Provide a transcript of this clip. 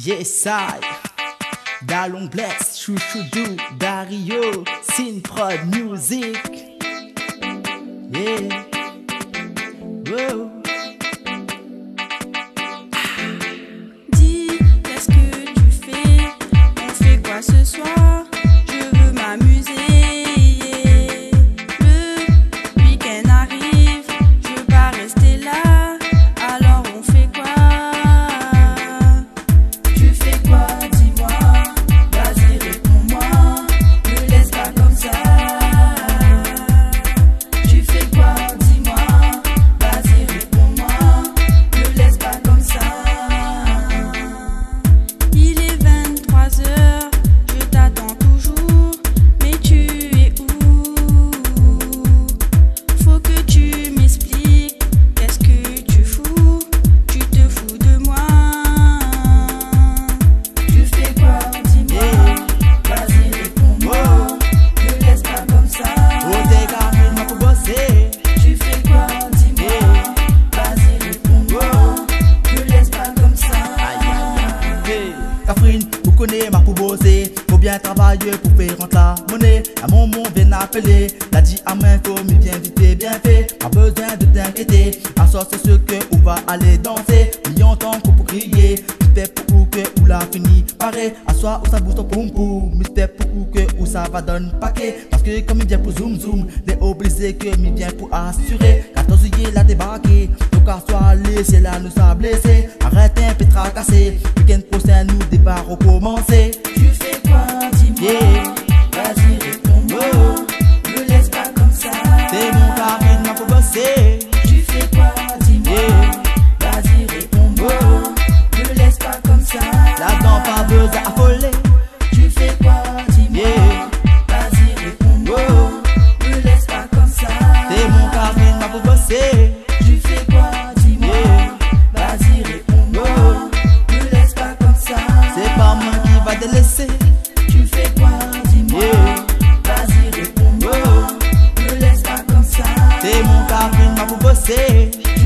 Yes, I. Dalon Bless, Chouchoudou, Dario, Synprod Music. Yeah. Wow. Dis, qu'est-ce que tu fais? On fait quoi ce soir? Je veux m'amuser. Le week-end arrive, je veux pas rester là. Alors on fait quoi? Tu fais quoi? Dis-moi. Vas-y, réponds-moi. Ne laisse pas comme ça. Tu fais quoi? Dis-moi. Vas-y, réponds-moi. Ne laisse pas comme ça. Il est 23h, je t'attends toujours, mais tu es où? Faut que tu m'expliques, qu'est-ce que tu fous? Tu te fous de moi. Tu fais quoi? Dis-moi. Vas-y, réponds-moi. Ne laisse pas comme ça. Oh, t'es carré, m'a pour bosser. Tu fais quoi? Dis-moi. Vas-y, réponds-moi. Ne laisse pas comme ça. Aïe, aïe, aïe. Catherine, vous connaissez ma pour bosser. Faut bien travailler pour faire rentrer la monnaie. À mon monde vient appeler. L'a dit à main, faut mieux bien vite, bien fait. Pas besoin de t'inquiéter. À soir, c'est ce que on va aller danser. Millions temps pour crier. Mystère pour que ou la fini. Pareil, à soir, où ça bouge ton poum poum. Mystère pour que ou ça va donner paquet. Parce que comme il vient pour zoom zoom, les obligés que il vient pour assurer. 14 juillet, l'a débarqué. Donc à soir, laissez là, nous a blessé. Arrête un peu tracasser. Week-end prochain, nous départ recommencer. Tu fais quoi? Dis-moi. Yeah. Vas-y, réponds-moi. Ne laisse pas comme ça. C'est mon carré, m'a pour bosser. Tu fais quoi? Dis-moi. Yeah. Vas-y, réponds-moi. Ne laisse pas comme ça. Là-dedans, pas besoin d'affoler. Tu fais quoi? Dis-moi. Yeah. Vas-y, réponds-moi. Ne laisse pas comme ça. C'est mon carré, m'a pour bosser. Tu fais quoi? Dis-moi. Yeah. Vas-y, réponds-moi. Ne laisse pas comme ça. C'est pas moi qui va te laisser. Tu fais quoi? Dis-moi. Yeah. Vas-y, réponds-moi. Ne laisse pas comme ça. C'est mon carré, m'a pour bosser. Tu